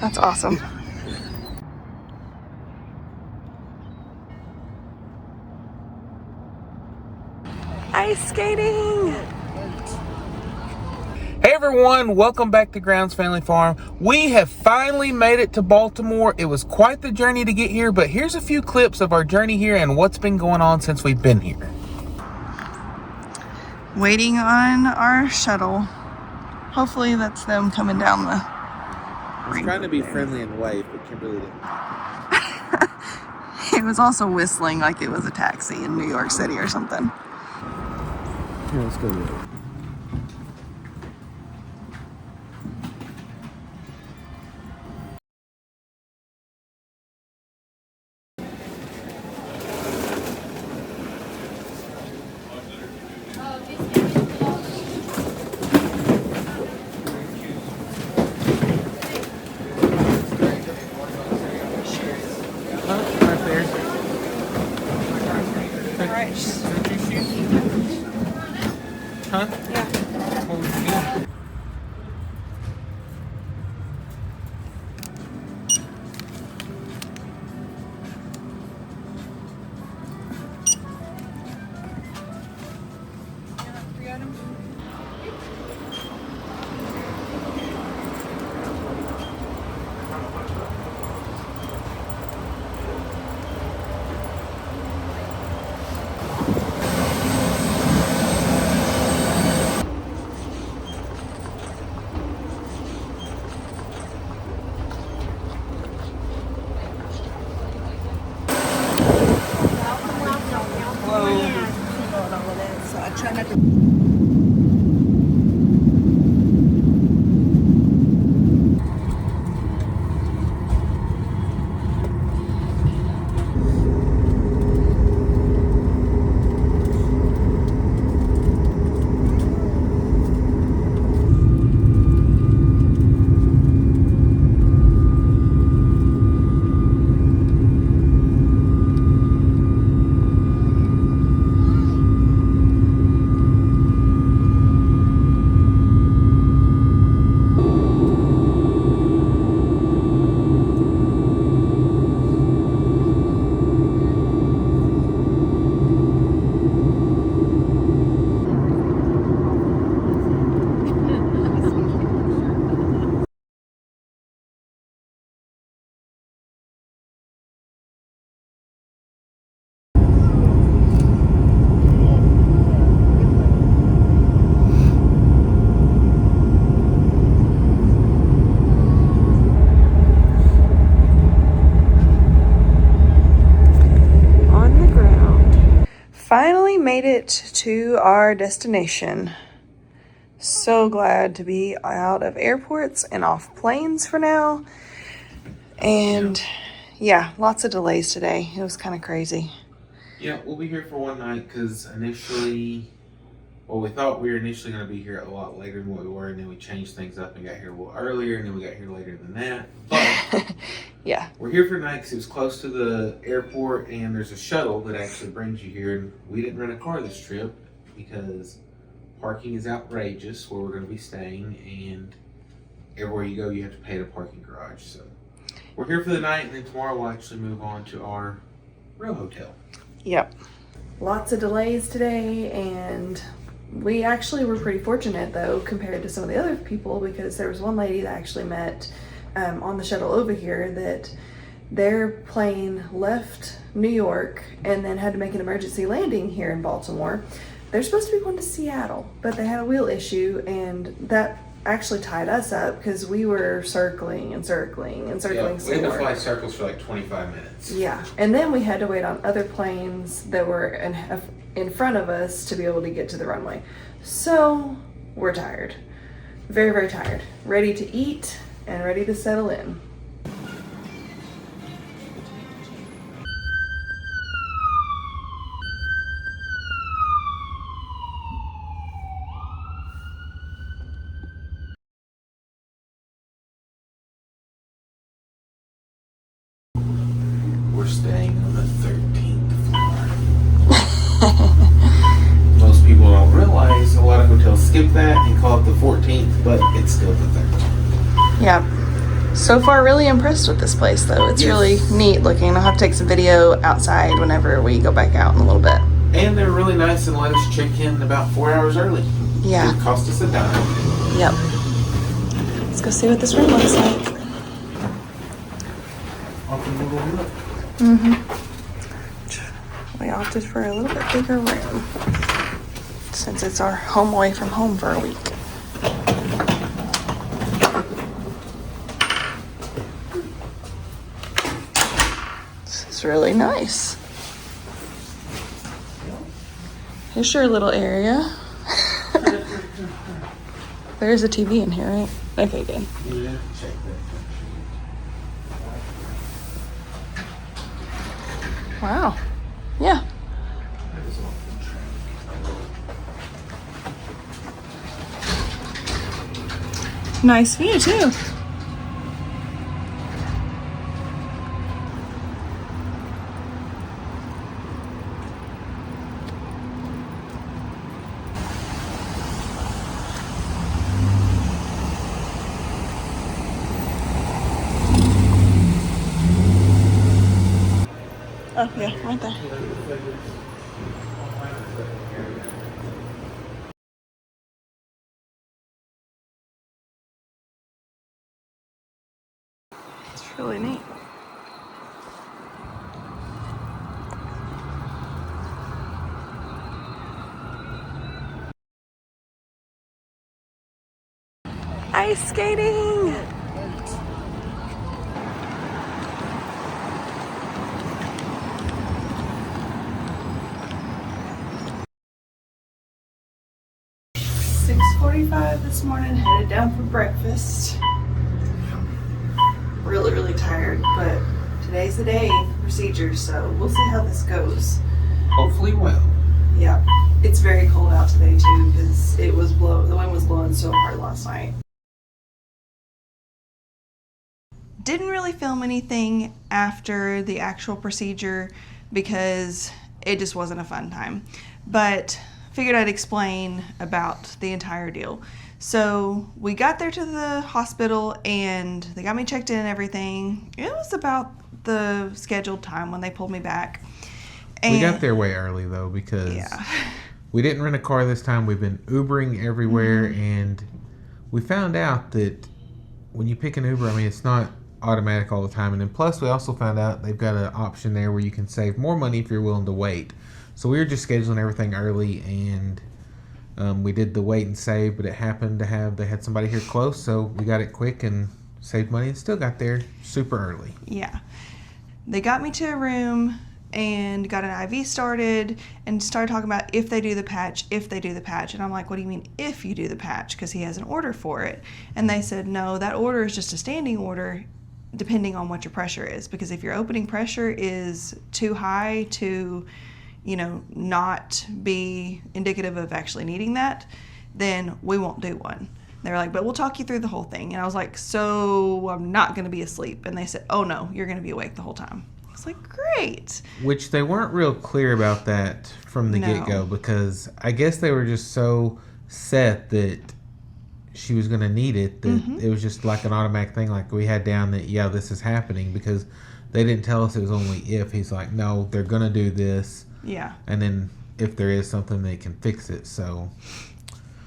That's awesome. Ice skating. Hey everyone, welcome back to Grounds Family Farm. We have finally made it to Baltimore. It was quite the journey to get here, but here's a few clips of our journey here and what's been going on since we've been here. Waiting on our shuttle. Hopefully that's them coming down the... I was trying to be friendly and wave, but Kimberly didn't. It was also whistling like it was a taxi in New York City or something. Here, let's go with it. Huh? Yeah. What was you doing? Finally made it to our destination. So glad to be out of airports and off planes for now. And yeah, lots of delays today. It was kind of crazy. Yeah, we'll be here for one night because initially, well, we thought we were initially going to be here a lot later than what we were, and then we changed things up and got here a little earlier, and then we got here later than that. But yeah, we're here for night because it was close to the airport, and there's a shuttle that actually brings you here. And we didn't rent a car this trip because parking is outrageous where we're going to be staying, and everywhere you go, you have to pay at a parking garage. So we're here for the night, and then tomorrow we'll actually move on to our real hotel. Yep. Lots of delays today, and we actually were pretty fortunate though compared to some of the other people, because there was one lady that actually met on the shuttle over here that their plane left New York and then had to make an emergency landing here in Baltimore. They're supposed to be going to Seattle, but they had a wheel issue, and that actually tied us up because we were circling and circling and circling. Yeah, we had to fly circles for like 25 minutes. Yeah, and then we had to wait on other planes that were in front of us to be able to get to the runway. So we're tired, very, very tired, ready to eat and ready to settle in. We're staying on the 13th floor. Most people don't realize a lot of hotels skip that and call it the 14th, but it's still the 13th. Yep. So far, really impressed with this place, though. It's really neat looking. I'll have to take some video outside whenever we go back out in a little bit. And they're really nice and let us check in about 4 hours early. Yeah. It cost us a dime. Yep. Let's go see what this room looks like. Mm-hmm. We opted for a little bit bigger room since it's our home away from home for a week. This is really nice. Here's your little area. There's a TV in here, right? Okay, good. Yeah, check that. Wow. Yeah. Nice view, too. Oh, yeah, right there. It's really neat. Ice skating! .45 this morning, headed down for breakfast. Really tired, but today's the day for procedures, so we'll see how this goes. Hopefully well. Yeah, it's very cold out today too because the wind was blowing so hard last night. Didn't really film anything after the actual procedure because it just wasn't a fun time, but figured I'd explain about the entire deal. So we got there to the hospital and they got me checked in and everything. It was about the scheduled time when they pulled me back. And we got there way early though because we didn't rent a car this time. We've been Ubering everywhere, and we found out that when you pick an Uber, I mean, it's not automatic all the time. And then plus we also found out they've got an option there where you can save more money if you're willing to wait. So we were just scheduling everything early, and we did the wait and save, but it happened to they had somebody here close, so we got it quick and saved money and still got there super early. Yeah. They got me to a room and got an IV started and started talking about if they do the patch. And I'm like, what do you mean if you do the patch? Because he has an order for it. And they said, no, that order is just a standing order depending on what your pressure is. Because if your opening pressure is too high to not be indicative of actually needing that, then we won't do one. They were like, but we'll talk you through the whole thing. And I was like, so I'm not going to be asleep. And they said, oh no, you're going to be awake the whole time. I was like, great. Which they weren't real clear about that from the get-go, because I guess they were just so set that she was going to need it that it was just like an automatic thing. Like we had down that, yeah, this is happening, because they didn't tell us it was only if. He's like, no, they're going to do this. Yeah. And then if there is something, they can fix it. So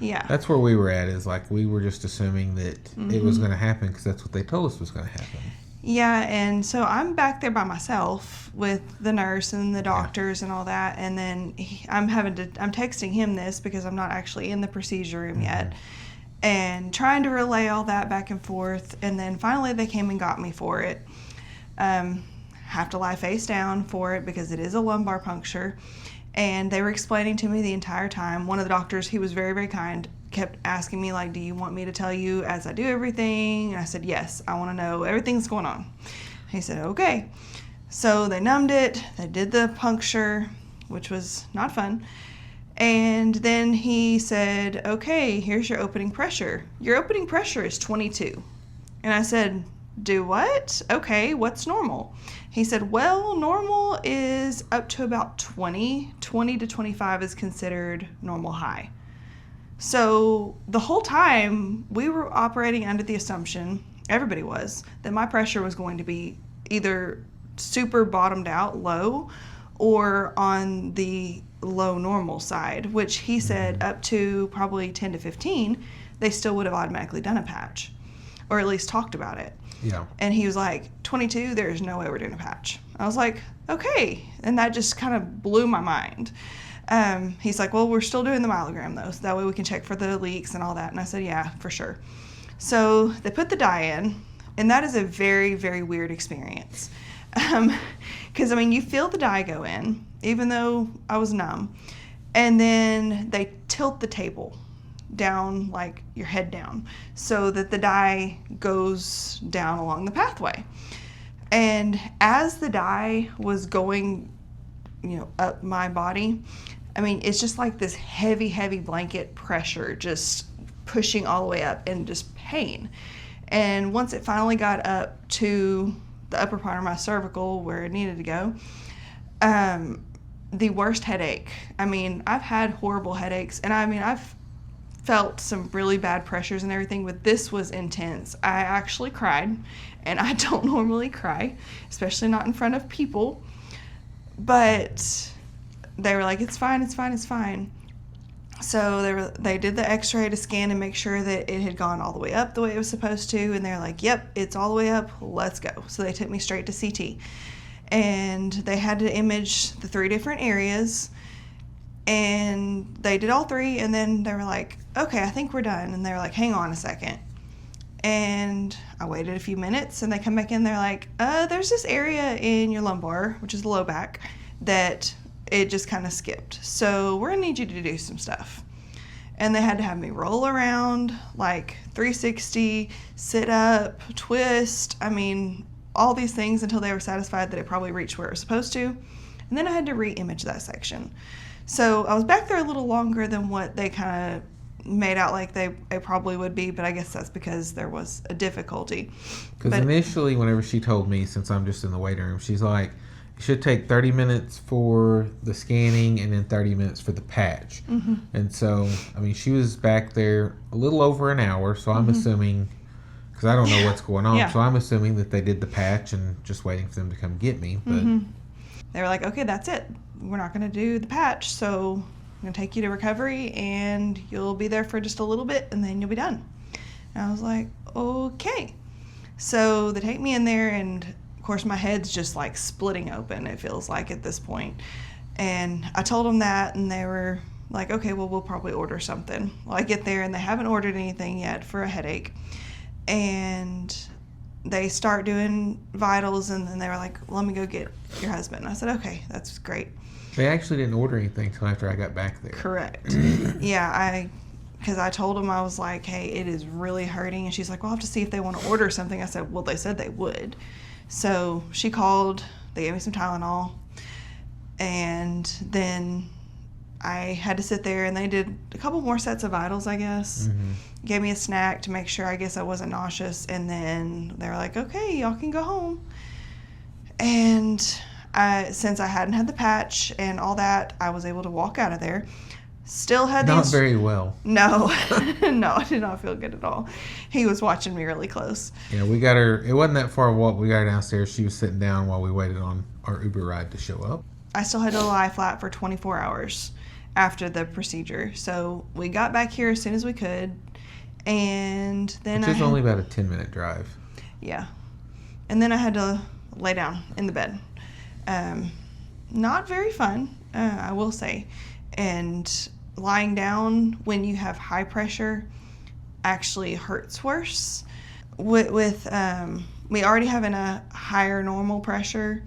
yeah, that's where we were at, is like we were just assuming that it was going to happen because that's what they told us was going to happen. Yeah, and so I'm back there by myself with the nurse and the doctors and all that, and then I'm texting him this because I'm not actually in the procedure room yet, and trying to relay all that back and forth, and then finally they came and got me for it. Have to lie face down for it because it is a lumbar puncture, and they were explaining to me the entire time. One of the doctors, he was very kind, kept asking me like, do you want me to tell you as I do everything? And I said, yes, I want to know everything's going on. He said, okay. So they numbed it, they did the puncture, which was not fun, and then he said, okay, here's your opening pressure. Your opening pressure is 22. And I said, do what? Okay, what's normal? He said, well, normal is up to about 20. 20 to 25 is considered normal high. So the whole time we were operating under the assumption everybody was, that my pressure was going to be either super bottomed out low or on the low normal side, which he said up to probably 10 to 15, they still would have automatically done a patch or at least talked about it. Yeah. And he was like, 22, there's no way we're doing a patch. I was like, okay. And that just kind of blew my mind. He's like, well, we're still doing the myelogram though, so that way we can check for the leaks and all that. And I said, yeah, for sure. So they put the dye in, and that is a very, very weird experience. Because, I mean, you feel the dye go in, even though I was numb, and then they tilt the table down, like your head down, so that the dye goes down along the pathway. And as the dye was going, up my body, I mean, it's just like this heavy, heavy blanket pressure just pushing all the way up and just pain. And once it finally got up to the upper part of my cervical where it needed to go, the worst headache. I mean, I've had horrible headaches, and I mean, I've felt some really bad pressures and everything, but this was intense. I actually cried, and I don't normally cry, especially not in front of people. But they were like, it's fine, it's fine, it's fine. So they did the x-ray to scan and make sure that it had gone all the way up the way it was supposed to, and they're like, yep, it's all the way up, let's go. So they took me straight to CT, and they had to image the 3 different areas, and they did all 3, and then they were like, okay, I think we're done. And they were like, hang on a second. And I waited a few minutes, and they come back in, they're like, there's this area in your lumbar, which is the low back, that it just kind of skipped. So we're gonna need you to do some stuff. And they had to have me roll around, like 360, sit up, twist. I mean, all these things until they were satisfied that it probably reached where it was supposed to. And then I had to re-image that section. So I was back there a little longer than what they kind of made out like they probably would be, but I guess that's because there was a difficulty. Because initially, whenever she told me, since I'm just in the waiting room, she's like, it should take 30 minutes for the scanning and then 30 minutes for the patch. Mm-hmm. And so, I mean, she was back there a little over an hour, so I'm assuming, because I don't know what's going on, so I'm assuming that they did the patch and just waiting for them to come get me. But they were like, okay, that's it. We're not going to do the patch, so I'm going to take you to recovery, and you'll be there for just a little bit, and then you'll be done. And I was like, okay. So they take me in there, and of course my head's just like splitting open, it feels like at this point. And I told them that, and they were like, okay, well, we'll probably order something. Well, I get there, and they haven't ordered anything yet for a headache. And they start doing vitals, and then they were like, let me go get your husband. And I said, okay, that's great. They actually didn't order anything until after I got back there. Correct. Yeah, because I told them, I was like, hey, it is really hurting. And she's like, well, I'll have to see if they want to order something. I said, well, they said they would. So she called, they gave me some Tylenol, and then I had to sit there, and they did a couple more sets of vitals, I guess. Gave me a snack to make sure, I guess, I wasn't nauseous, and then they were like, okay, y'all can go home. And since I hadn't had the patch and all that, I was able to walk out of there. Still had Not very well. No. No, I did not feel good at all. He was watching me really close. Yeah, we got her. It wasn't that far of a walk. We got her downstairs. She was sitting down while we waited on our Uber ride to show up. I still had to lie flat for 24 hours after the procedure. So we got back here as soon as we could. And then Which is only about a 10-minute drive. Yeah. And then I had to lay down in the bed. Not very fun, I will say. And lying down when you have high pressure actually hurts worse. With me already having a higher normal pressure,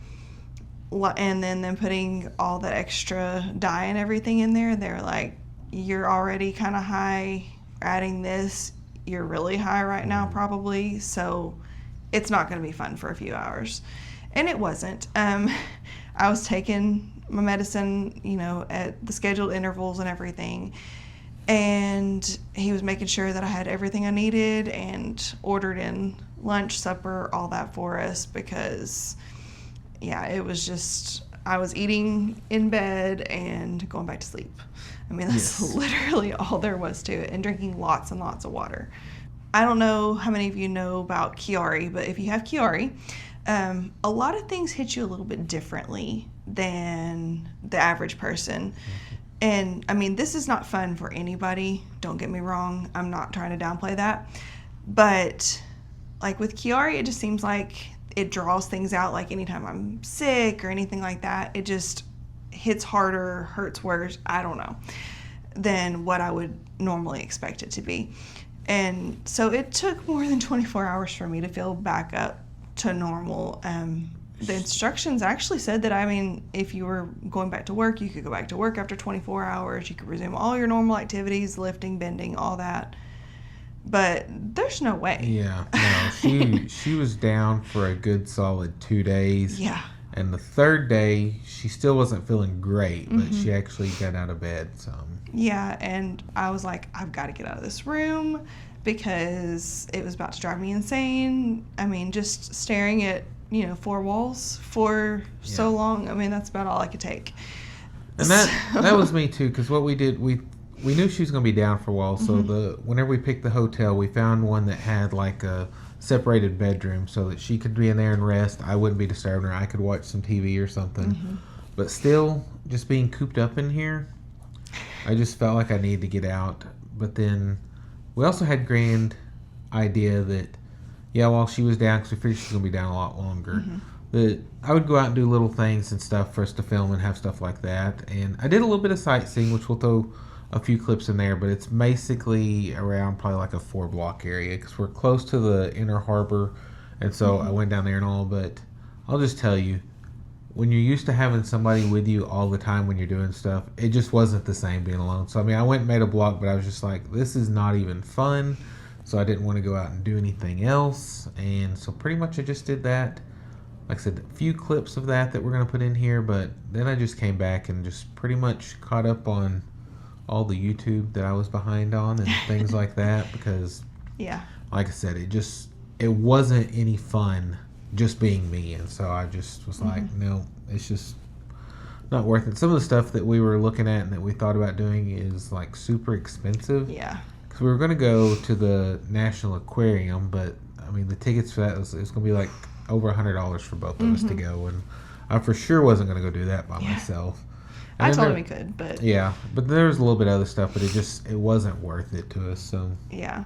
and then putting all that extra dye and everything in there, they're like, you're already kind of high, adding this, you're really high right now probably, so it's not going to be fun for a few hours. And it wasn't. I was taking my medicine, at the scheduled intervals and everything. And he was making sure that I had everything I needed and ordered in lunch, supper, all that for us because, it was just, I was eating in bed and going back to sleep. I mean, that's literally all there was to it, and drinking lots and lots of water. I don't know how many of you know about Chiari, but if you have Chiari, a lot of things hit you a little bit differently than the average person. And I mean, this is not fun for anybody. Don't get me wrong. I'm not trying to downplay that. But like with Chiari, it just seems like it draws things out. Like anytime I'm sick or anything like that, it just hits harder, hurts worse, I don't know, than what I would normally expect it to be. And so it took more than 24 hours for me to feel back up to normal. The instructions actually said that, I mean, if you were going back to work, you could go back to work after 24 hours. You could resume all your normal activities, lifting, bending, all that. But there's no way. Yeah, no, she was down for a good solid 2 days. Yeah. And the third day, she still wasn't feeling great, but she actually got out of bed some. Yeah, and I was like, I've got to get out of this room because it was about to drive me insane. I mean, just staring at, four walls for so long. I mean, that's about all I could take. And that was me too, because what we did, we knew she was going to be down for a while. So whenever we picked the hotel, we found one that had like a separated bedroom so that she could be in there and rest. I wouldn't be disturbing her. I could watch some TV or something. But still, just being cooped up in here, I just felt like I needed to get out. But then we also had grand idea that, while she was down, because we figured she was going to be down a lot longer, that I would go out and do little things and stuff for us to film and have stuff like that. And I did a little bit of sightseeing, which we'll throw a few clips in there, but it's basically around probably like a 4-block area because we're close to the inner harbor. And so I went down there and all, but I'll just tell you, when you're used to having somebody with you all the time when you're doing stuff, it just wasn't the same being alone. So, I mean, I went and made a block, but I was just like, this is not even fun. So I didn't want to go out and do anything else. And so pretty much I just did that. Like I said, a few clips of that we're going to put in here, but then I just came back and just pretty much caught up on all the YouTube that I was behind on and things like that because, like I said, it wasn't any fun just being me. And so I just was like, no, it's just not worth it. Some of the stuff that we were looking at and that we thought about doing is like super expensive. Yeah. Because we were going to go to the National Aquarium, but I mean, the tickets for that it's going to be like over $100 for both of us to go. And I for sure wasn't going to go do that by myself. And I told him he could, but... Yeah, but there was a little bit of other stuff, but it wasn't worth it to us, so... Yeah.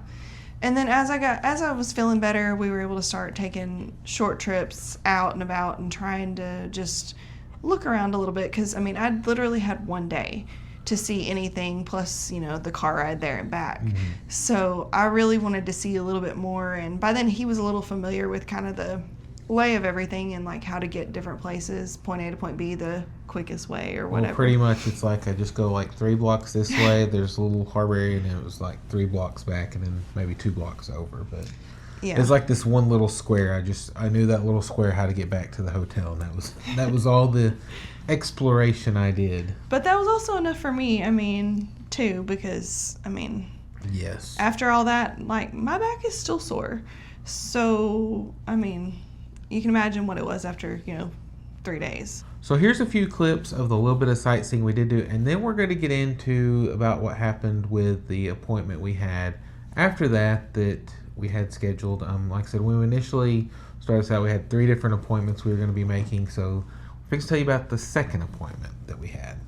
And then as I was feeling better, we were able to start taking short trips out and about and trying to just look around a little bit, because, I mean, I'd literally had one day to see anything, plus, the car ride there and back. So I really wanted to see a little bit more, and by then he was a little familiar with kind of the lay of everything and like how to get different places, point A to point B, the quickest way or whatever. Well, pretty much it's like I just go like 3 blocks this way, there's a little harbor area, and it was like 3 blocks back and then maybe 2 blocks over, but it's like this one little square. I knew that little square how to get back to the hotel, and that was all the exploration I did. But that was also enough for me, I mean, too, because yes, after all that, like, my back is still sore. So, I mean, you can imagine what it was after, 3 days. So here's a few clips of the little bit of sightseeing we did do, and then we're going to get into about what happened with the appointment we had after that we had scheduled. Like I said, when we initially started this out, we had 3 different appointments we were going to be making, so I'm going to tell you about the second appointment that we had.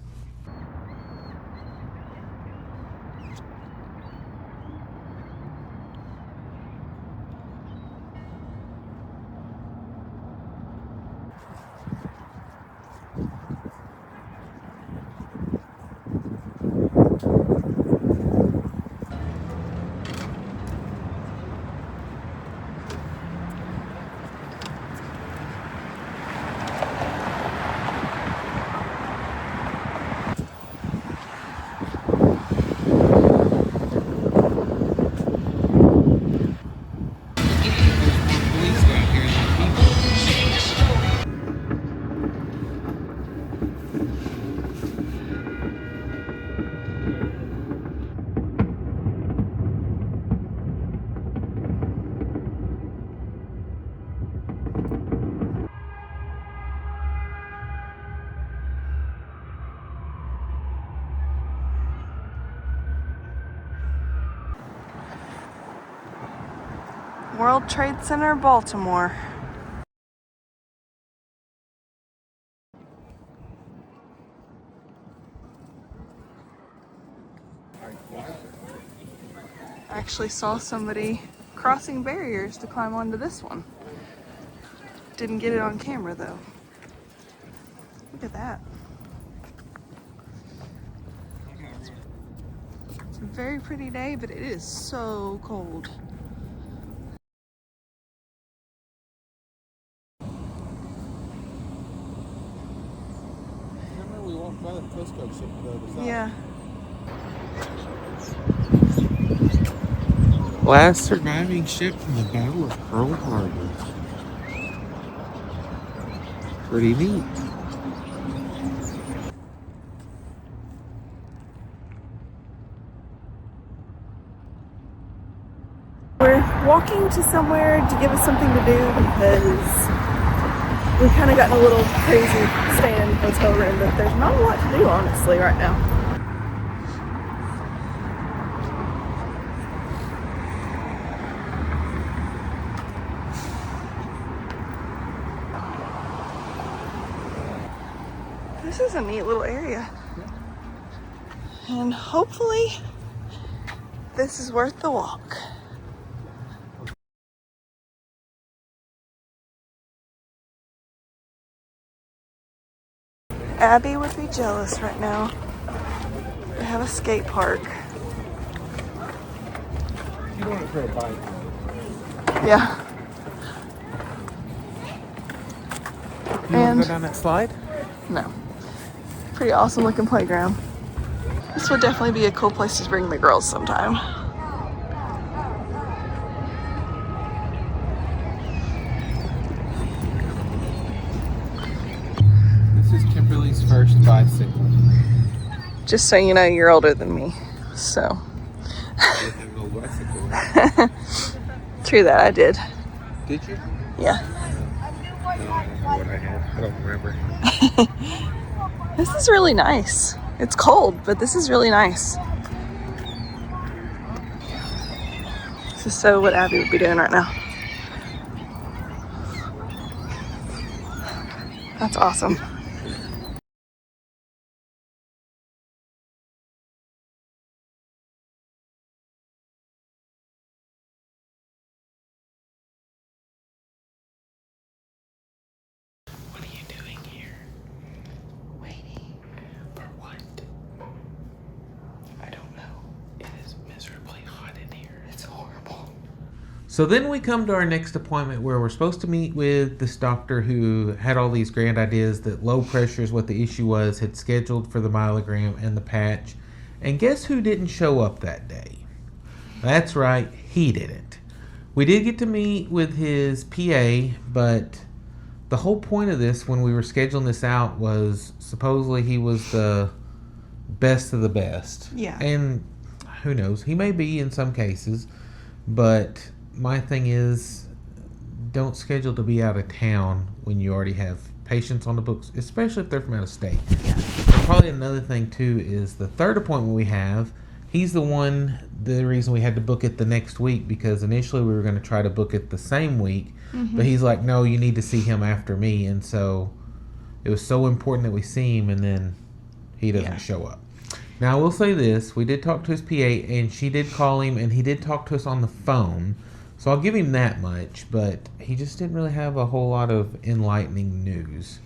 World Trade Center, Baltimore. I actually saw somebody crossing barriers to climb onto this one. Didn't get it on camera though. Look at that. It's a very pretty day, but it is so cold. Remember we walked by the Costco ship the other side? Yeah. Last surviving ship from the Battle of Pearl Harbor. Pretty neat. We're walking to somewhere to give us something to do because we've kind of gotten a little crazy staying in the hotel room, but there's not a lot to do honestly right now. This is a neat little area. And hopefully this is worth the walk. Abby would be jealous right now. We have a skate park. You want it for a bike? Yeah. You want to go down that slide? No. Pretty awesome looking playground. This would definitely be a cool place to bring the girls sometime. This is Kimberly's first bicycle. Just so you know, you're older than me, so. I didn't have no bicycle. True that, I did. Did you? Yeah. I don't know what I had. I don't remember. This is really nice. It's cold, but this is really nice. This is so what Abby would be doing right now. That's awesome. What are you doing here? Waiting. For what? I don't know. It is miserably hot in here. It's horrible. So then we come to our next appointment where we're supposed to meet with this doctor who had all these grand ideas that low pressure is what the issue was, had scheduled for the myelogram and the patch. And guess who didn't show up that day? That's right, he didn't. We did get to meet with his PA, but the whole point of this when we were scheduling this out was supposedly he was the best of the best. Yeah. And who knows, he may be in some cases, but my thing is don't schedule to be out of town when you already have patients on the books, especially if they're from out of state. Yeah. And probably another thing too is the third appointment we have, he's the reason we had to book it the next week, because initially we were going to try to book it the same week, but he's like, no, you need to see him after me. And so it was so important that we see him, and then he doesn't show up. Now I will say this, we did talk to his PA and she did call him and he did talk to us on the phone, so I'll give him that much, but he just didn't really have a whole lot of enlightening news.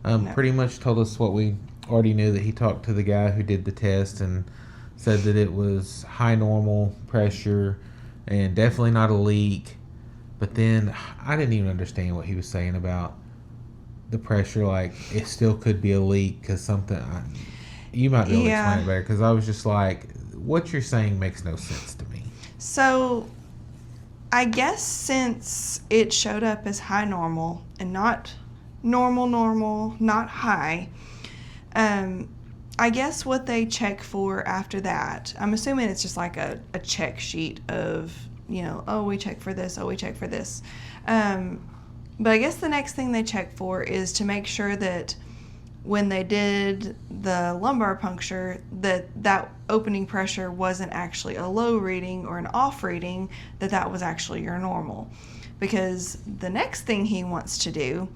No. Pretty much told us what we already knew, that he talked to the guy who did the test and said that it was high normal pressure and definitely not a leak. But then I didn't even understand what he was saying about the pressure, like it still could be a leak because something. You might be able to explain it better, because I was just like, what you're saying makes no sense to me. So, I guess since it showed up as high normal and not normal, not high, I guess what they check for after that, I'm assuming it's just like a check sheet of, you know, oh, we check for this, oh, we check for this. But I guess the next thing they check for is to make sure that when they did the lumbar puncture, that opening pressure wasn't actually a low reading or an off reading, that was actually your normal. Because the next thing he wants to do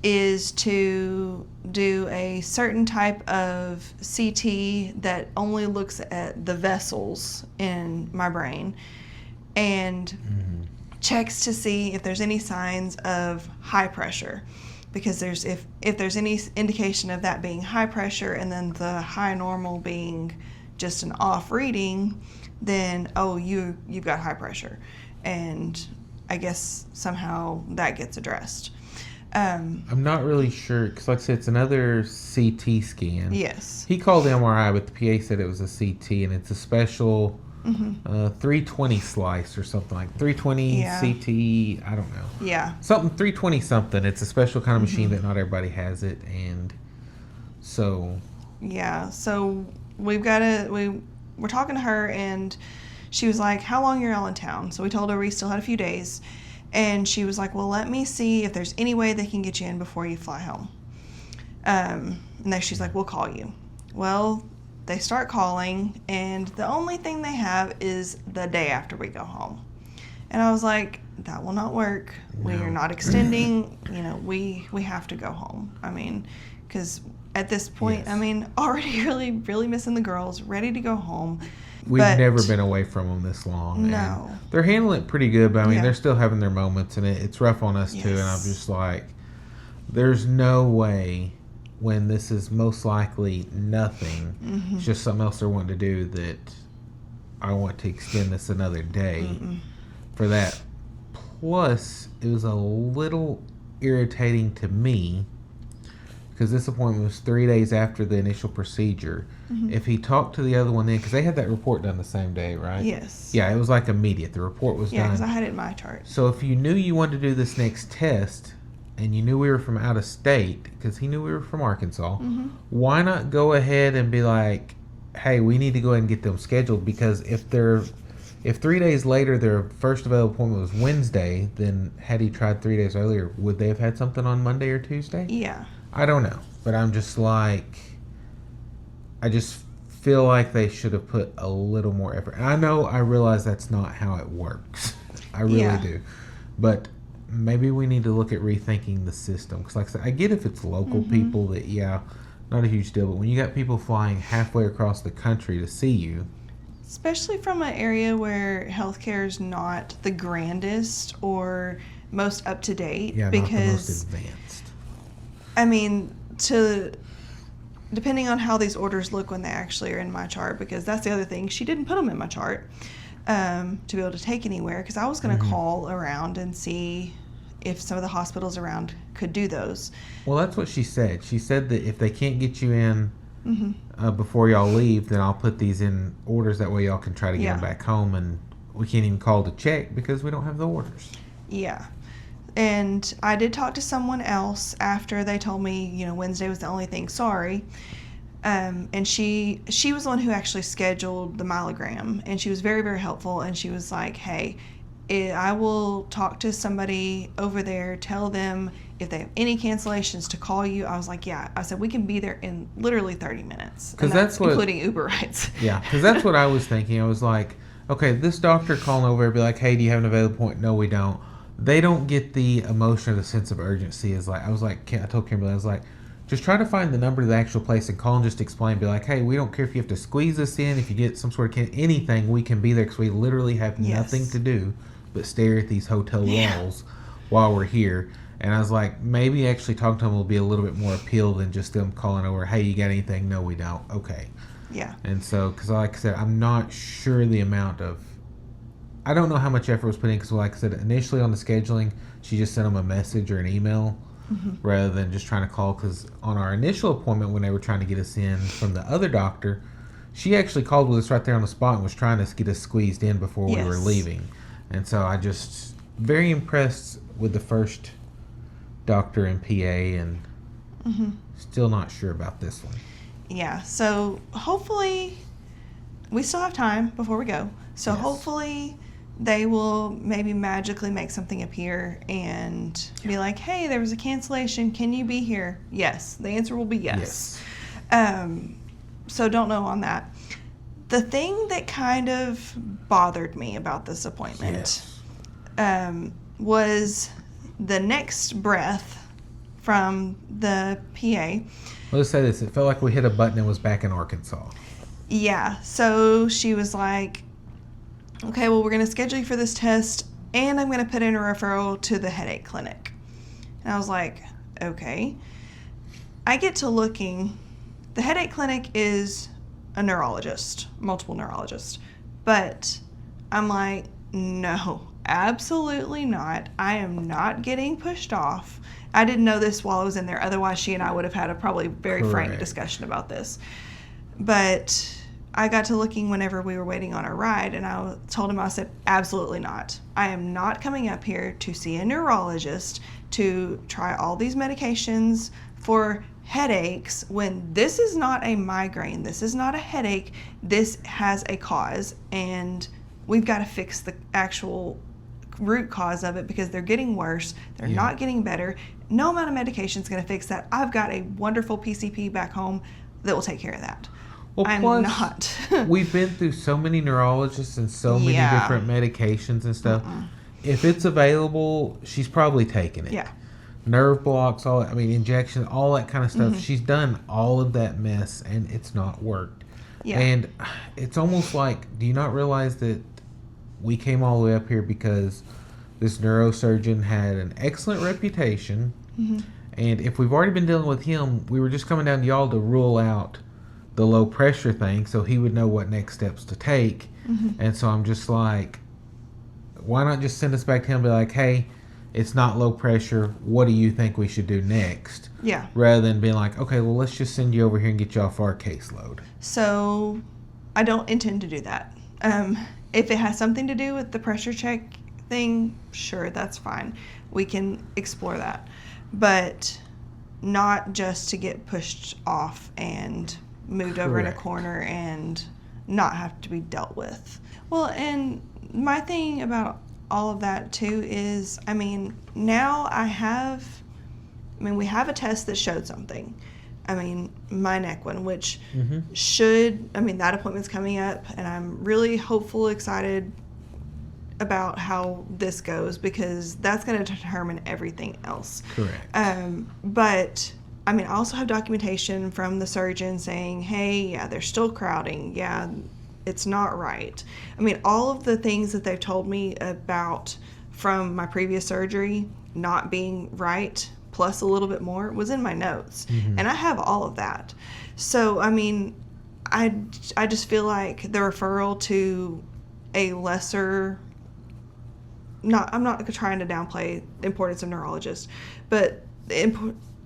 is to do a certain type of CT that only looks at the vessels in my brain and checks to see if there's any signs of high pressure. Because if there's any indication of that being high pressure and then the high normal being just an off reading, then you've got high pressure, and I guess somehow that gets addressed. I'm not really sure because, like I said, it's another CT scan. Yes. He called MRI, but the PA said it was a CT, and it's a special 320 slice or something like 320 CT. I don't know. Yeah. Something 320 something. It's a special kind of machine that not everybody has it, and so. Yeah. So we're talking to her, and she was like, "How long are y'all in town?" So we told her we still had a few days, and she was like, "Well, let me see if there's any way they can get you in before you fly home." And then she's like, "We'll call you." Well, they start calling, and the only thing they have is the day after we go home. And I was like, that will not work. No. We are not extending. We have to go home. I mean, because at this point, yes. Already really, really missing the girls, ready to go home. We've never been away from them this long. No. And they're handling it pretty good, but they're still having their moments, and it's rough on us too. And I'm just like, there's no way when this is most likely nothing, it's just something else they're wanting to do, that I want to extend this another day for that. Plus, it was a little irritating to me because this appointment was 3 days after the initial procedure. If he talked to the other one then, because they had that report done the same day, right? Yes. Yeah, it was like immediate. The report was done. Yeah, because I had it in my chart. So if you knew you wanted to do this next test, and you knew we were from out of state, because he knew we were from Arkansas, why not go ahead and be like, hey, we need to go ahead and get them scheduled? Because if 3 days later their first available appointment was Wednesday, then had he tried 3 days earlier, would they have had something on Monday or Tuesday? Yeah. I don't know. But I'm just like, I just feel like they should have put a little more effort. And I realize that's not how it works. I really do. But maybe we need to look at rethinking the system. Because like I said, I get if it's local people that, not a huge deal. But when you got people flying halfway across the country to see you. Especially from an area where healthcare is not the grandest or most up to date. Yeah, because, not the most advanced. Depending on how these orders look when they actually are in my chart, because that's the other thing. She didn't put them in my chart to be able to take anywhere, because I was going to call around and see if some of the hospitals around could do those. Well, that's what she said. She said that if they can't get you in before y'all leave, then I'll put these in orders. That way y'all can try to get them back home, and we can't even call to check because we don't have the orders. Yeah. And I did talk to someone else after they told me, Wednesday was the only thing. Sorry. And she was the one who actually scheduled the myelogram, and she was very, very helpful. And she was like, hey, I will talk to somebody over there, tell them if they have any cancellations to call you. I was like, yeah. I said, we can be there in literally 30 minutes. Because that's including Uber rides. Yeah, because that's what I was thinking. I was like, okay, this doctor calling over and be like, hey, do you have an available point? No, we don't. They don't get the emotion or the sense of urgency. I told Kimberly, I was like, just try to find the number of the actual place and call and just explain. Be like, hey, we don't care if you have to squeeze us in, if you get some sort of anything, we can be there because we literally have nothing to do but stare at these hotel walls while we're here. And I was like, maybe actually talking to them will be a little bit more appeal than just them calling over, hey, you got anything? No, we don't. Okay. Yeah. And so, because like I said, I'm not sure the amount of, I don't know how much effort was put in, because like I said, initially on the scheduling, she just sent them a message or an email rather than just trying to call, because on our initial appointment when they were trying to get us in from the other doctor, she actually called with us right there on the spot and was trying to get us squeezed in before we were leaving. And so I just very impressed with the first doctor and PA, and still not sure about this one. Yeah, so hopefully we still have time before we go. So hopefully they will maybe magically make something appear and be like, hey, there was a cancellation. Can you be here? Yes. The answer will be yes. So don't know on that. The thing that kind of bothered me about this appointment was the next breath from the PA. Let's say this. It felt like we hit a button and was back in Arkansas. Yeah. So she was like, okay, well, we're going to schedule you for this test, and I'm going to put in a referral to the headache clinic. And I was like, okay. I get to looking. The headache clinic is a neurologist, multiple neurologists. But I'm like, no, absolutely not. I am not getting pushed off. I didn't know this while I was in there. Otherwise, she and I would have had a probably very frank discussion about this. But I got to looking whenever we were waiting on our ride, and I told him, I said, absolutely not. I am not coming up here to see a neurologist to try all these medications for headaches when this is not a migraine. This is not a headache. This has a cause, and we've got to fix the actual root cause of it because they're getting worse. They're not getting better. No amount of medication is going to fix that. I've got a wonderful PCP back home that will take care of that. Well, I'm plus, not. We've been through so many neurologists and so many different medications and stuff. If it's available, she's probably taking it. Yeah. Nerve blocks, injection, all that kind of stuff. She's done all of that mess, and it's not worked. Yeah. And it's almost like, do you not realize that we came all the way up here because this neurosurgeon had an excellent reputation, and if we've already been dealing with him, we were just coming down to y'all to rule out the low pressure thing so he would know what next steps to take. And so I'm just like, why not just send us back to him and be like, hey, it's not low pressure, what do you think we should do next? Yeah. Rather than being like, okay, well, let's just send you over here and get you off our caseload. So I don't intend to do that. If it has something to do with the pressure check thing, sure, that's fine. We can explore that. But not just to get pushed off and moved over in a corner and not have to be dealt with. Well, and my thing about all of that too is, now we have a test that showed something. My neck one, which that appointment's coming up, and I'm really hopeful, excited about how this goes because that's going to determine everything else. Correct. But I also have documentation from the surgeon saying, hey, yeah, they're still crowding. Yeah, it's not right. All of the things that they've told me about from my previous surgery not being right, plus a little bit more, was in my notes. And I have all of that. So, I just feel like the referral to a lesser, I'm not trying to downplay the importance of neurologists, but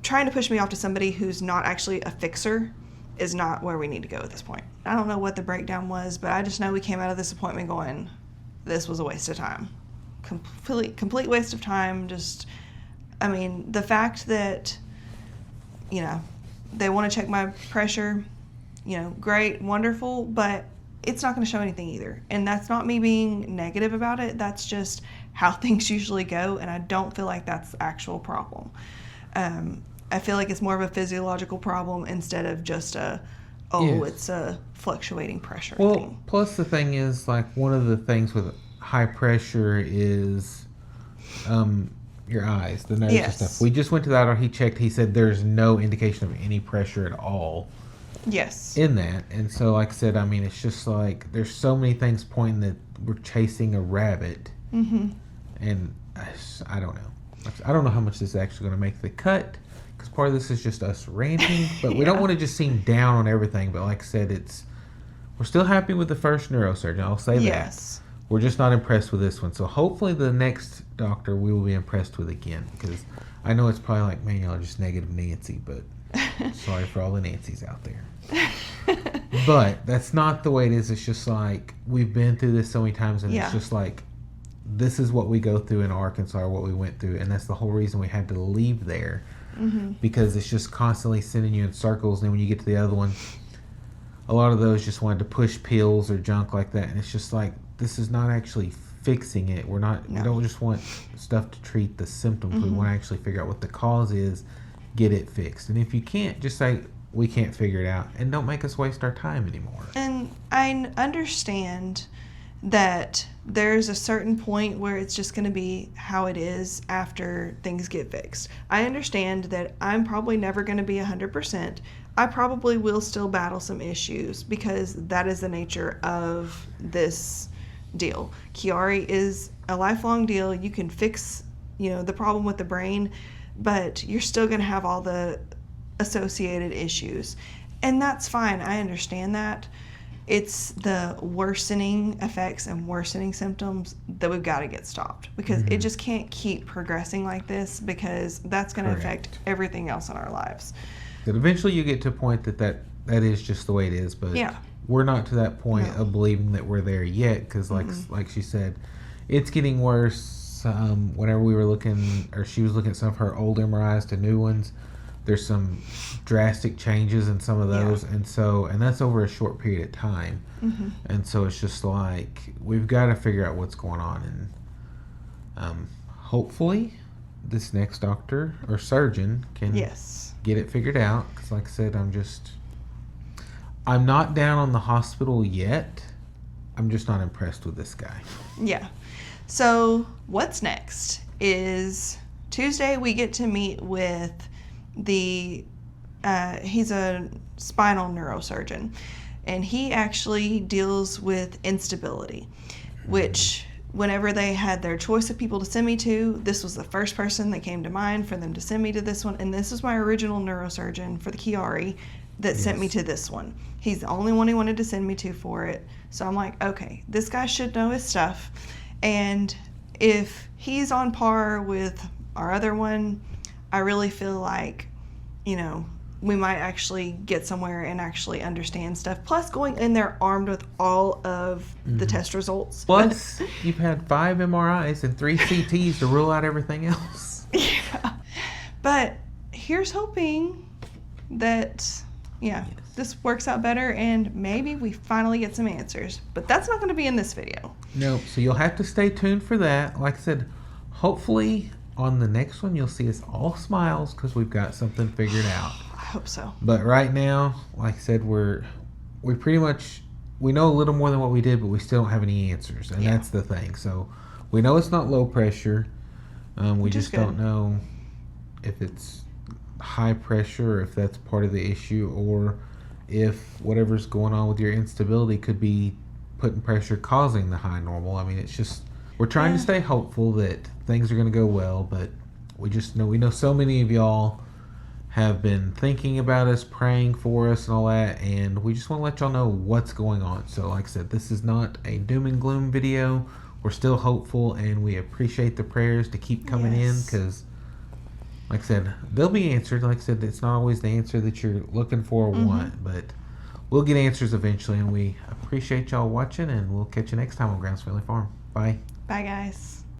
trying to push me off to somebody who's not actually a fixer is not where we need to go at this point. I don't know what the breakdown was, but I just know we came out of this appointment going, this was a waste of time. Complete waste of time. Just, the fact that, they want to check my pressure, great, wonderful, but it's not going to show anything either. And that's not me being negative about it. That's just how things usually go, and I don't feel like that's the actual problem. I feel like it's more of a physiological problem instead of just it's a fluctuating pressure thing. Plus the thing is, like, one of the things with high pressure is your eyes, the nerves and stuff. We just went to that, he checked, he said there's no indication of any pressure at all. Yes. In that. And so, like I said, it's just like there's so many things pointing that we're chasing a rabbit. And I don't know. I don't know how much this is actually going to make the cut, because part of this is just us ranting, but we don't want to just seem down on everything. But like I said, we're still happy with the first neurosurgeon. I'll say that. Yes. We're just not impressed with this one. So hopefully the next doctor we will be impressed with again, because I know it's probably like, man, y'all are just negative Nancy, but sorry for all the Nancys out there. But that's not the way it is. It's just like, we've been through this so many times, and it's just like, this is what we go through in Arkansas, what we went through, and that's the whole reason we had to leave there, because it's just constantly sending you in circles. And then when you get to the other one, a lot of those just wanted to push pills or junk like that, and it's just like, this is not actually fixing it. We don't just want stuff to treat the symptoms. We want to actually figure out what the cause is, get it fixed. And if you can't, just say we can't figure it out, and don't make us waste our time anymore. And I understand that there's a certain point where it's just going to be how it is after things get fixed. I understand that I'm probably never going to be 100%. I probably will still battle some issues because that is the nature of this deal. Chiari is a lifelong deal. You can fix, the problem with the brain, but you're still going to have all the associated issues. And that's fine. I understand that. It's the worsening effects and worsening symptoms that we've got to get stopped, because it just can't keep progressing like this, because that's going to affect everything else in our lives. That eventually you get to a point that is just the way it is, but we're not to that point of believing that we're there yet, because like she said, it's getting worse. Whenever we were looking, or she was looking at some of her old MRIs to new ones, there's some drastic changes in some of those, and that's over a short period of time, and so it's just like we've got to figure out what's going on, and hopefully this next doctor or surgeon can get it figured out, because like I said, I'm not down on the hospital yet. I'm just not impressed with this guy. So what's next is Tuesday we get to meet with he's a spinal neurosurgeon, and he actually deals with instability, which whenever they had their choice of people to send me to, this was the first person that came to mind for them to send me to this one. And this was my original neurosurgeon for the Chiari that sent me to this one. He's the only one he wanted to send me to for it. So I'm like, okay, this guy should know his stuff. And if he's on par with our other one, I really feel like, we might actually get somewhere and actually understand stuff. Plus, going in there armed with all of the test results. Plus, you've had 5 MRIs and 3 CTs to rule out everything else. But here's hoping that, this works out better and maybe we finally get some answers. But that's not going to be in this video. No, so you'll have to stay tuned for that. Like I said, hopefully on the next one you'll see us all smiles, because we've got something figured out. I hope so. But right now, like I said, we pretty much, we know a little more than what we did, but we still don't have any answers, and that's the thing. So we know it's not low pressure. We just don't know if it's high pressure, or if that's part of the issue, or if whatever's going on with your instability could be putting pressure causing the high normal. I mean, it's just, we're trying to stay hopeful that things are going to go well, but we know so many of y'all have been thinking about us, praying for us and all that, and we just want to let y'all know what's going on. So like I said, this is not a doom and gloom video. We're still hopeful, and we appreciate the prayers to keep coming in, because like I said, they'll be answered. Like I said, it's not always the answer that you're looking for or want, but we'll get answers eventually, and we appreciate y'all watching, and we'll catch you next time on Grounds Family Farm. Bye. Bye, guys.